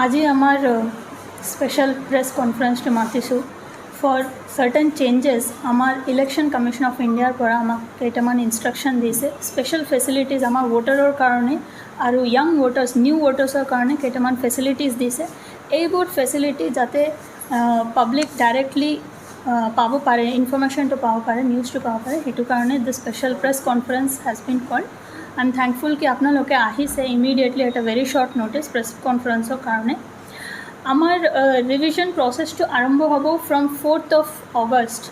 আজি আমাৰ special press কনফাৰেন্সটো মাতিছোঁ ফৰ চাৰ্টেন চেঞ্জেছ আমাৰ ইলেকশ্যন কমিশ্যন অফ ইণ্ডিয়াৰ পৰা আমাক কেইটামান ইনষ্ট্ৰাকশ্যন দিছে স্পেশাল ফেচিলিটিজ আমাৰ ভোটাৰৰ কাৰণে আৰু য়াং ভোটাৰ্ছ নিউ ভোটাৰ্ছৰ কাৰণে কেইটামান ফেচিলিটিজ দিছে এইবোৰ ফেচিলিটি যাতে পাব্লিক ডাইৰেক্টলি পাব পাৰে ইনফৰমেশ্যনটো পাব পাৰে নিউজটো পাব পাৰে সেইটো কাৰণে the special press conference has been called I am thankful কি আপোনালোকে আহিছে immediately at a very short notice press কনফাৰেন্সৰ কাৰণে আমাৰ ৰিভিজন প্ৰচেছটো আৰম্ভ হ'ব from 4th of August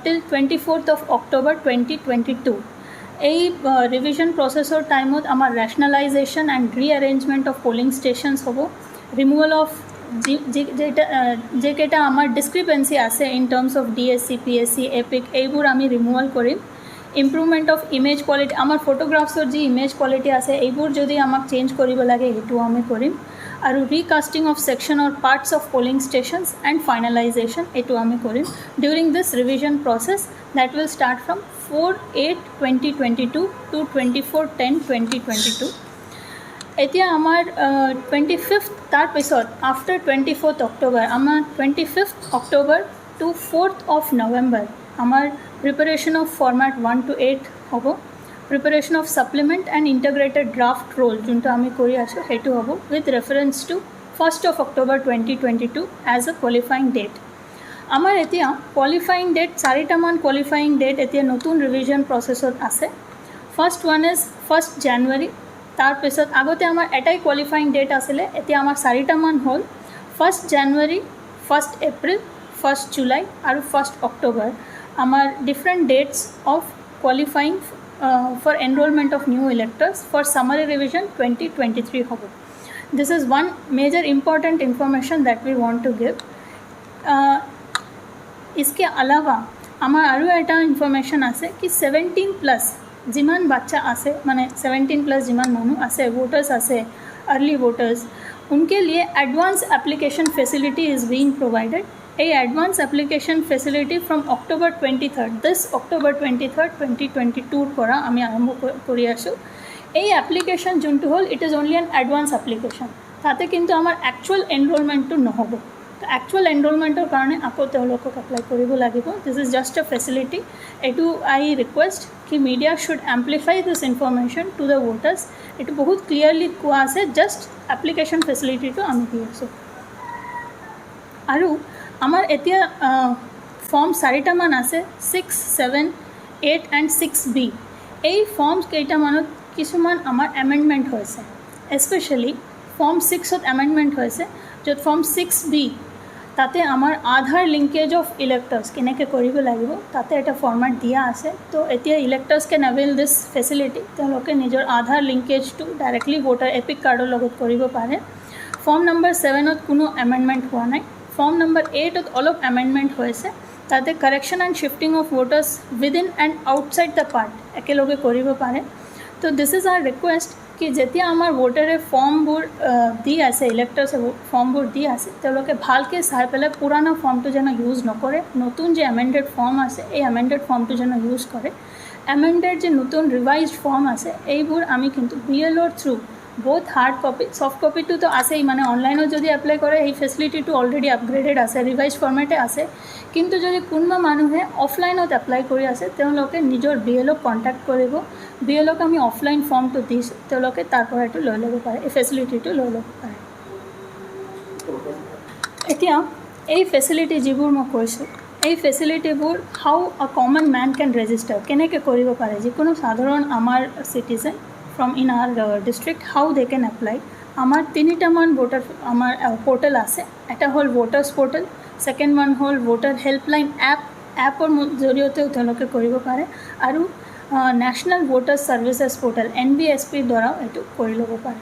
till 24th of October 2022 এই ৰিভিজন প্ৰচেছৰ টাইমত আমাৰ ৰেচনেলাইজেশ্যন এণ্ড ৰিএৰেঞ্জমেণ্ট অফ পলিং ষ্টেচনছ হ'ব ৰিমুভেল অফ যেকেইটা আমাৰ ডিছক্ৰিপেঞ্চি আছে in terms of DSC PSC epic এইবোৰ আমি ৰিমুভেল কৰিম ইম্প্ৰুভমেণ্ট অফ ইমেজ কোৱালিটি আমাৰ ফটোগ্ৰাফছৰ যি ইমেজ কোৱালিটি আছে এইবোৰ যদি আমাক চেঞ্জ কৰিব লাগে সেইটো আমি কৰিম আৰু recasting of section or parts of polling stations and finalisation এইটো আমি কৰিম during this revision process that will start from 4/8/2022 to 24/10/2022 এতিয়া আমাৰ 25th তাৰপিছত আফটাৰ 24th October আমাৰ 25th October to 4th of November আমাৰ প্ৰিপাৰেশ্যন অফ ফৰ্মেট 1 to 8 হ'ব preparation of supplement and integrated draft roll যোনটো আমি কৰি আছোঁ সেইটো হ'ব with reference to 1st of October 2022 as a qualifying date আমাৰ এতিয়া কোৱালিফাইং ডেট চাৰিটামান কোৱালিফাইং ডেট এতিয়া নতুন ৰিভিজন প্ৰচেছত আছে first one is 1st January তাৰপিছত আগতে আমাৰ এটাই কোৱালিফাইং ডেট আছিলে এতিয়া আমাৰ চাৰিটামান হ'ল 1st January 1st April 1st July আৰু 1st October আমাৰ different that's of qualifying for enrollment of new electors for summary revision 2023 hobo. This is one major important information that we want to give. इसके अलावा आमार आरु एटा information आसे कि 17+ जिमान बच्चा आसे माने 17+ जिमान मानु आसे वोटर्स आसे अर्ली वोटर्स उनके लिए advance application facility is being provided এই advance application facility from October 23rd this October 23rd 2022 পৰা আমি আৰম্ভ কৰি আছোঁ এই এপ্লিকেশ্যন যোনটো হ'ল it is only N advance application তাতে কিন্তু আমাৰ একচুৱেল এনৰোলমেণ্টটো নহ'ব তো একচুৱেল এনৰোলমেণ্টৰ কাৰণে আকৌ তেওঁলোকক এপ্লাই কৰিব লাগিব this is just A facility এইটো আই ৰিকুৱেষ্ট কি media should amplify this information to the voters এইটো বহুত ক্লিয়াৰলি কোৱা আছে জাষ্ট এপ্লিকেশ্যন ফেচিলিটিটো আমি দি আছোঁ আৰু আমাৰ এতিয়া ফৰ্ম চাৰিটামান আছে 6, 7, 8 and 6B এই ফৰ্ম কেইটামানত কিছুমান আমাৰ এমেণ্ডমেণ্ট হৈছে এস্পেচিয়েলি ফৰ্ম 6ত এমেণ্ডমেণ্ট হৈছে য'ত ফৰ্ম 6B তাতে আমাৰ আধাৰ লিংকেজ অফ ইলেক্টৰ্ছ কেনেকৈ কৰিব লাগিব তাতে এটা ফৰ্মেট দিয়া আছে তো এতিয়া ইলেক্টৰ্ছ কেন এভেইল দিছ ফেচিলিটি তেওঁলোকে নিজৰ আধাৰ লিংকেজটো ডাইৰেক্টলি ভোটাৰ এপিক কাৰ্ডৰ লগত কৰিব পাৰে ফৰ্ম নম্বৰ 7ত কোনো এমেণ্ডমেণ্ট হোৱা নাই ফৰ্ম নম্বৰ 8ত অলপ এমেণ্ডমেণ্ট হৈছে তাতে correction and shifting of voters within and outside the part একেলগে কৰিব পাৰে তো দিছ ইজ আৰ ৰিকুৱেষ্ট কি যেতিয়া আমাৰ ভোটাৰে ফৰ্মবোৰ দি আছে ইলেক্টৰ্ছে ফৰ্মবোৰ দি আছে তেওঁলোকে ভালকৈ চাই পেলাই পুৰণা ফৰ্মটো যেন ইউজ নকৰে নতুন যে এমেণ্ডেড ফৰ্ম আছে এই এমেণ্ডেড ফৰ্মটো যেন ইউজ কৰে এমেণ্ডেড যে নতুন ৰিভাইজড ফৰ্ম আছে এইবোৰ আমি কিন্তু BLOৰ থ্ৰু বহুত হাৰ্ড কপি সফ্ট কপিটোতো আছেই মানে অনলাইনত যদি এপ্লাই কৰে এই ফেচিলিটিটো অলৰেডি আপগ্ৰেডেড আছে ৰিভাইজ ফৰ্মেটে আছে কিন্তু যদি কোনোবা মানুহে অফলাইনত এপ্লাই কৰি আছে তেওঁলোকে নিজৰ BLOক কণ্টেক্ট কৰিব BLOক আমি অফলাইন ফৰ্মটো দিছোঁ তেওঁলোকে তাৰ পৰা এইটো লৈ ল'ব পাৰে এই ফেচিলিটিটো লৈ ল'ব পাৰে এতিয়া এই ফেচিলিটি যিবোৰ মই কৈছোঁ এই ফেচিলিটিবোৰ how a common man can register কেনেকৈ কৰিব পাৰে যিকোনো সাধাৰণ আমাৰ citizen from in our district how they can apply amar tinitaman voter amar portal ase eta hol voters portal second one hol voter helpline app or joriote teloke koribo pare aru national voter services portal NVSP dwara etu kori lobo pare